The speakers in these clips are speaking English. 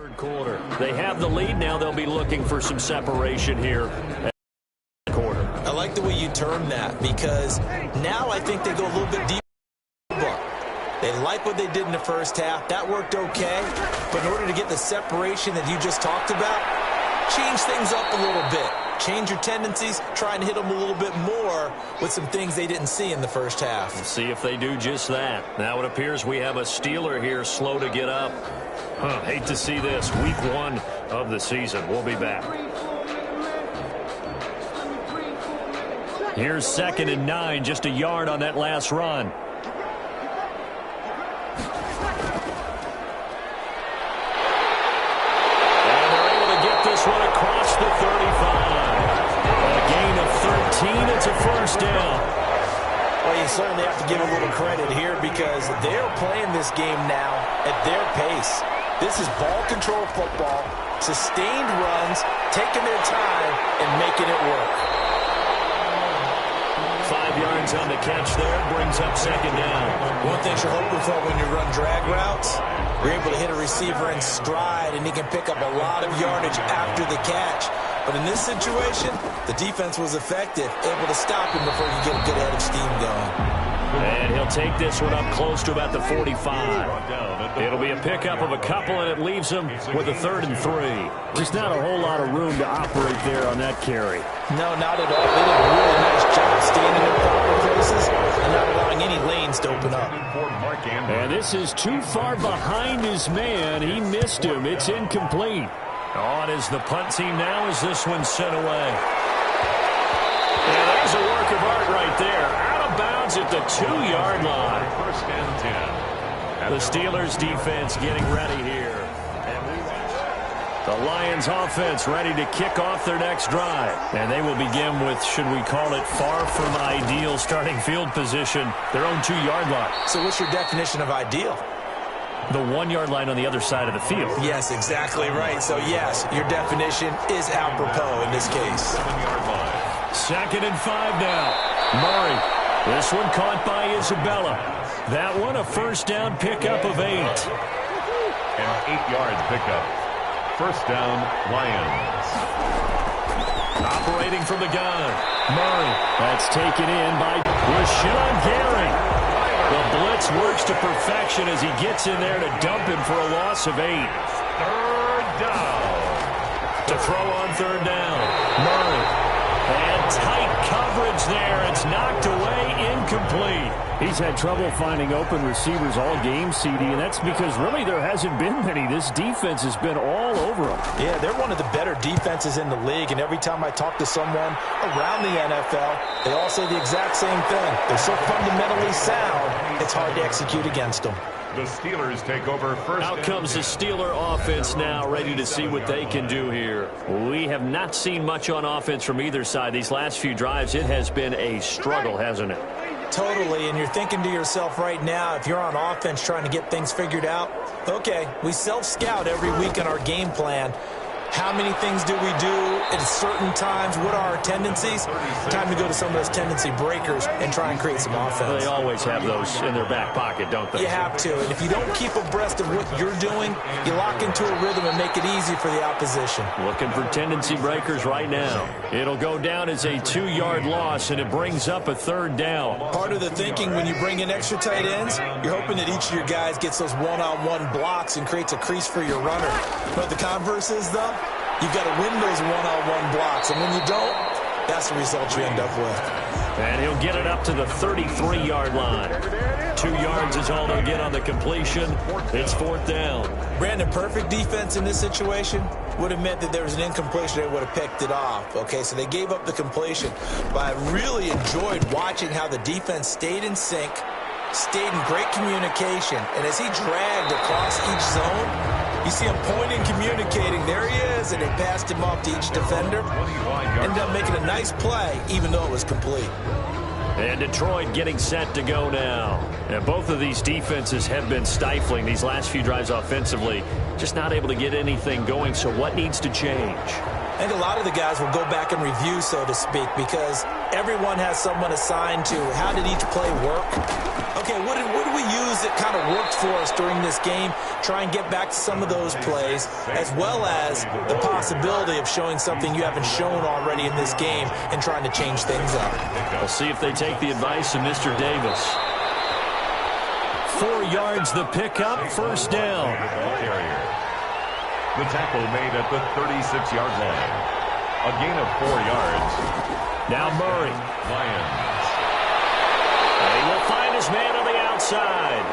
third quarter. They have the lead now. They'll be looking for some separation here. I like the way you term that, because now I think they go a little bit deeper. They like what they did in the first half. That worked okay. But in order to get the separation that you just talked about, change things up a little bit. Change your tendencies, try and hit them a little bit more with some things they didn't see in the first half. We'll see if they do just that. Now it appears we have a Steeler here slow to get up. Hate to see this. Week 1 of the season. We'll be back. Here's 2nd and 9, just a yard on that last run. This one across the 35. A gain of 13. It's a first down. Well, you certainly have to give a little credit here, because they're playing this game now at their pace. This is ball control football, sustained runs, taking their time and making it work. 5 yards on the catch there, brings up 2nd down. One thing you're hoping for when you run drag routes, you're able to hit a receiver in stride, and he can pick up a lot of yardage after the catch. But in this situation, the defense was effective, able to stop him before you get a good head of steam going. And he'll take this one up close to about the 45. It'll be a pickup of a couple, and it leaves him with a 3rd and 3. There's not a whole lot of room to operate there on that carry. No, not at all. They did a really nice job standing in proper places and not allowing any lanes to open up. And this is too far behind his man. He missed him. It's incomplete. On is the punt team now as this one's sent away. Yeah, there's a work of art right there. Out of bounds at the 2-yard line. 1st and 10. The Steelers defense getting ready here. The Lions offense ready to kick off their next drive. And they will begin with, should we call it, far from ideal starting field position, their own 2-yard line. So what's your definition of ideal? The 1-yard line on the other side of the field. Yes, exactly right. So, yes, your definition is apropos in this case. 2nd and 5 now. Murray. This one caught by Isabella. That one a first down pickup of 8. An 8-yard pickup. First down, Lions. Operating from the gun. Murray. That's taken in by Rashawn Gary. The blitz works to perfection as he gets in there to dump him for a loss of 8. 3rd down. To throw on 3rd down. Murray. And tight coverage there. It's knocked away, incomplete. He's had trouble finding open receivers all game, CD, and that's because really there hasn't been many. This defense has been all over them. Yeah, they're one of the better defenses in the league, and every time I talk to someone around the NFL, they all say the exact same thing. They're so fundamentally sound, it's hard to execute against them. The Steelers take over first. Out comes the Steeler offense now, ready to see what they can do here. We have not seen much on offense from either side. These last few drives, it has been a struggle, hasn't it? Totally, and you're thinking to yourself right now, if you're on offense trying to get things figured out, okay, we self-scout every week in our game plan. How many things do we do at certain times? What are our tendencies? Time to go to some of those tendency breakers and try and create some offense. They always have those in their back pocket, don't they? You have to. And if you don't keep abreast of what you're doing, you lock into a rhythm and make it easy for the opposition. Looking for tendency breakers right now. It'll go down as a 2-yard loss, and it brings up a 3rd down. Part of the thinking when you bring in extra tight ends, you're hoping that each of your guys gets those one-on-one blocks and creates a crease for your runner. But the converse is, though, you've got to win those one-on-one blocks, and when you don't, that's the result you end up with. And he'll get it up to the 33-yard line. 2 yards is all they'll get on the completion. It's 4th down. Brandon, perfect defense in this situation would have meant that there was an incompletion. They would have picked it off. Okay, so they gave up the completion. But I really enjoyed watching how the defense stayed in sync, stayed in great communication, and as he dragged across each zone, you see him pointing, communicating. There he is, and they passed him off to each defender. Ended up making a nice play, even though it was complete. And Detroit getting set to go now. And both of these defenses have been stifling these last few drives offensively. Just not able to get anything going, so what needs to change? I think a lot of the guys will go back and review, so to speak, because everyone has someone assigned to how did each play work. okay, what do we use that kind of worked for us during this game? Try and get back to some of those plays, as well as the possibility of showing something you haven't shown already in this game and trying to change things up. We'll see if they take the advice of Mr. Davis. 4 yards the pickup, first down. The tackle made at the 36-yard line. A gain of 4 yards. Now Murray. Lions. And he will find his man on the outside.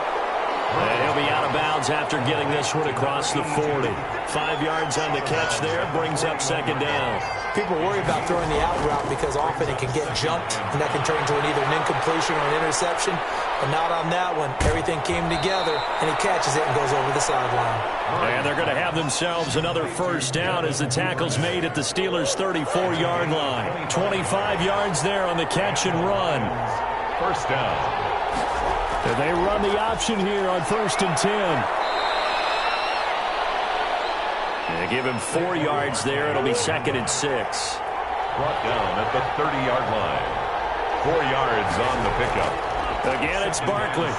And he'll be out of bounds after getting this one across the 40. 5 yards on the catch there, brings up second down. People worry about throwing the out route because often it can get jumped, and that can turn into either an incompletion or an interception. But not on that one. Everything came together, and he catches it and goes over the sideline. And they're going to have themselves another first down as the tackle's made at the Steelers' 34-yard line. 25 yards there on the catch and run. First down. And they run the option here on 1st and 10. And they give him 4 yards there. It'll be 2nd and 6. Brought down at the 30-yard line. 4 yards on the pickup. Again, it's Barkley.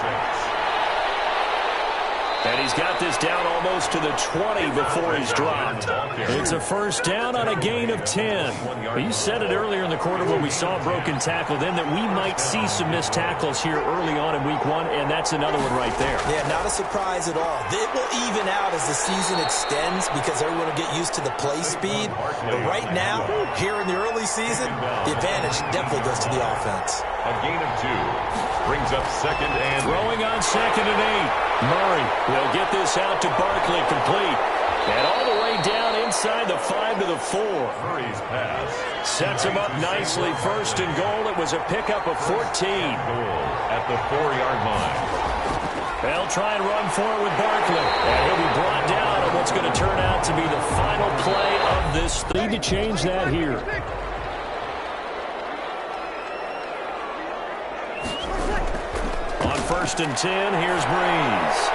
And he's got this down almost to the 20 before he's dropped. It's a first down on a gain of 10. You said it earlier in the quarter when we saw a broken tackle then that we might see some missed tackles here early on in week 1, and that's another one right there. Yeah, not a surprise at all. It will even out as the season extends because everyone will get used to the play speed. But right now, here in the early season, the advantage definitely goes to the offense. A gain of 2. Brings up 2nd and... Throwing on 2nd and 8. Murray will get this out to Barkley, complete. And all the way down inside the 5 to the 4. Murray's pass. Sets him up nicely. 1st and goal. It was a pickup of 14. Goal at the 4-yard line. They'll try and run for it with Barkley. And he'll be brought down on what's going to turn out to be the final play of this. Need to change that here. On 1st and 10, here's Breeze.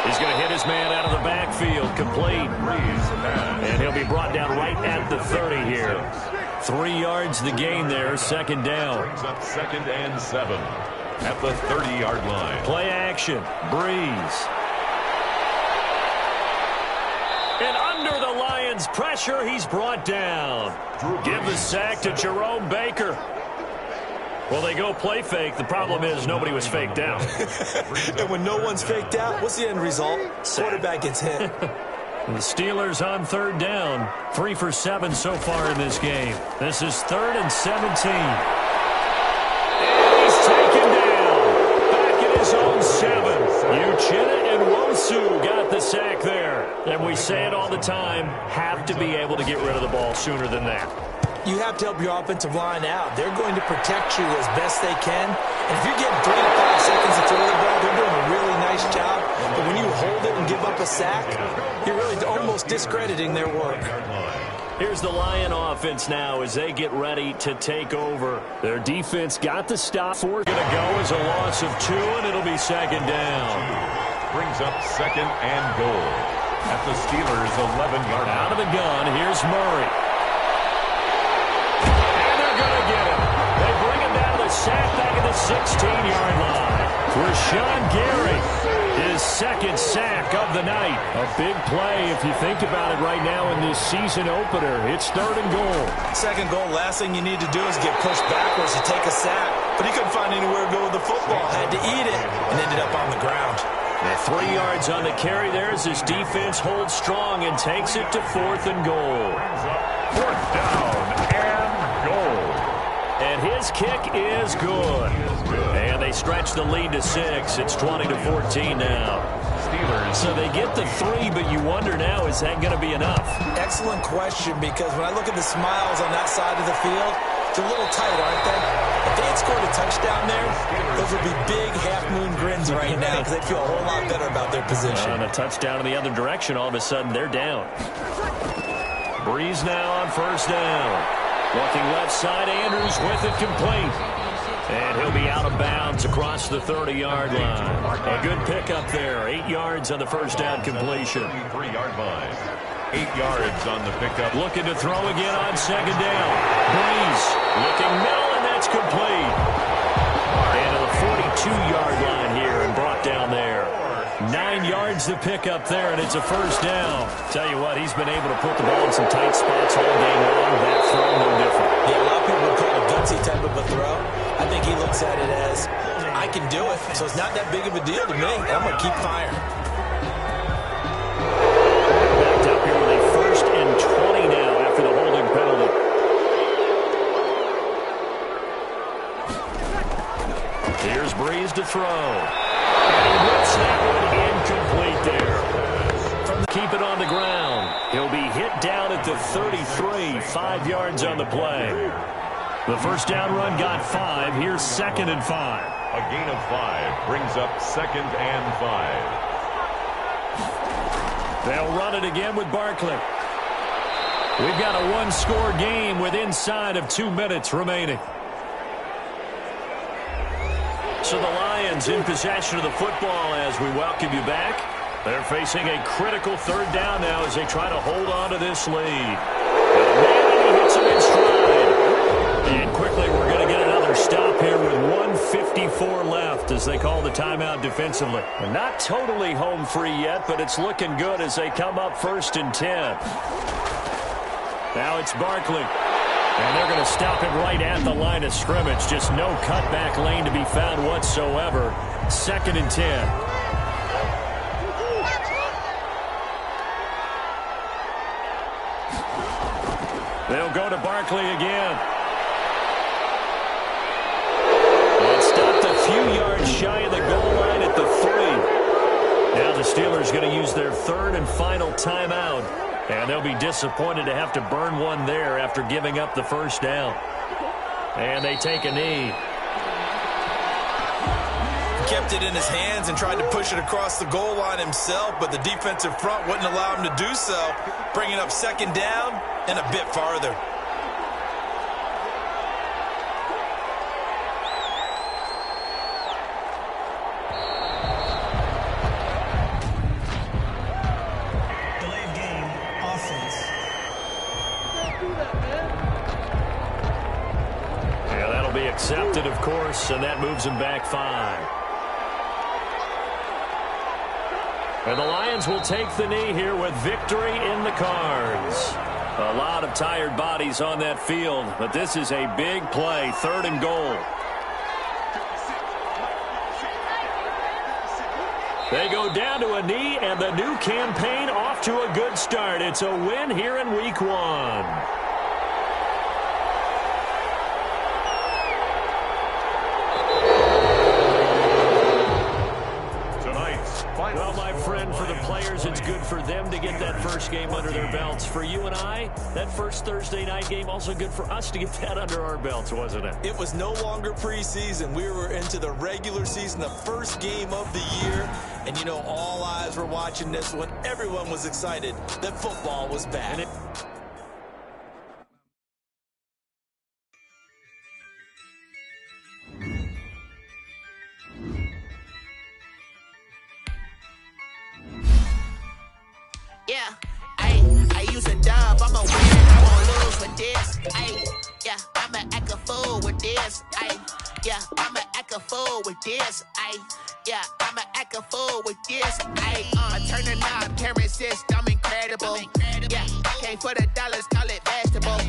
He's going to hit his man out of the backfield, complete. And he'll be brought down right at the 30 here. 3 yards the gain there, 2nd down. Brings up 2nd and 7 at the 30-yard line. Play action, Breeze. And under the Lions' pressure, he's brought down. Give the sack to Jerome Baker. Well, they go play fake. The problem is nobody was faked out. And when no one's faked out, what's the end result? Quarterback gets hit. The Steelers on 3rd down. 3 for 7 so far in this game. This is 3rd and 17. And he's taken down. Back in his own 7. Uchenna and Wosu got the sack there. And we say it all the time, have to be able to get rid of the ball sooner than that. You have to help your offensive line out. They're going to protect you as best they can. And if you're getting 3 to 5 seconds to throw the ball, they're doing a really nice job. But when you hold it and give up a sack, you're really almost discrediting their work. Here's the Lion offense now as they get ready to take over. Their defense got the stop. 4 going to go as a loss of 2, and it'll be 2nd down. Brings up 2nd and goal at the Steelers' 11-yard line. Out of the gun, here's Murray. Sack back at the 16-yard line. Rashawn Gary, his 2nd sack of the night. A big play if you think about it right now in this season opener. It's 3rd and goal. 2nd goal, last thing you need to do is get pushed backwards to take a sack. But he couldn't find anywhere to go with the football. Had to eat it and ended up on the ground. And 3 yards on the carry there as his defense holds strong and takes it to 4th and goal. 4th down and goal. And his kick is good. And they stretch the lead to 6. It's 20 to 14 now. Steelers. So they get the 3, but you wonder now, is that going to be enough? Excellent question, because when I look at the smiles on that side of the field, they're a little tight, aren't they? If they had scored a touchdown there, those would be big half-moon grins right now because they'd feel a whole lot better about their position. On a touchdown in the other direction, all of a sudden they're down. Breeze now on 1st down. Looking left side, Andrews with it, complete. And he'll be out of bounds across the 30-yard line. A good pickup there. 8 yards on the 1st down completion. 3-yard line. 8 yards on the pickup. Looking to throw again on 2nd down. Breeze looking middle, and that's complete. And to the 42-yard line here brought down there. 9 yards to pick up there, and it's a first down. Tell you what, he's been able to put the ball in some tight spots all game long. That throw, no different. Yeah, a lot of people would call it a gutsy type of a throw. I think he looks at it as, I can do it, so it's not that big of a deal to me, and I'm going to keep firing. Backed up here with a 1st and 20 now after the holding penalty. Here's Brees to throw. And he whips that one incomplete there. Keep it on the ground. He'll be hit down at the 33, 5 yards on the play. The first down run got 5. Here's 2nd and 5. A gain of 5 brings up 2nd and 5. They'll run it again with Barkley. We've got a one-score game with inside of 2 minutes remaining. So the Lions in possession of the football as we welcome you back. They're facing a critical 3rd down now as they try to hold on to this lead. And he hits him in stride. And quickly we're going to get another stop here with 1:54 left as they call the timeout defensively. And not totally home free yet, but it's looking good as they come up 1st and 10. Now it's Barkley. And they're going to stop it right at the line of scrimmage. Just no cutback lane to be found whatsoever. 2nd and 10. They'll go to Barkley again. And stopped a few yards shy of the goal line at the 3. Now the Steelers going to use their 3rd and final timeout. And they'll be disappointed to have to burn one there after giving up the first down. And they take a knee. Kept it in his hands and tried to push it across the goal line himself, but the defensive front wouldn't allow him to do so, bringing up 2nd down and a bit farther. Accepted, of course, and that moves him back 5. And the Lions will take the knee here with victory in the cards. A lot of tired bodies on that field, but this is a big play, 3rd and goal. They go down to a knee, and the new campaign off to a good start. It's a win here in Week 1. Well, my friend, for the players, it's good for them to get that first game under their belts. For you and I, that first Thursday night game, also good for us to get that under our belts, wasn't it? It was no longer preseason. We were into the regular season, the first game of the year. And, you know, all eyes were watching this one. Everyone was excited that football was back. Yeah, I use a dub, I'm a win, I won't lose with this. Yeah, I'ma act a fool with this. Yeah, I'ma act a fool with this. Yeah, I'ma act a fool with this. Turn the knob, can't resist, I'm incredible. Yeah, came for the dollars, call it vegetable.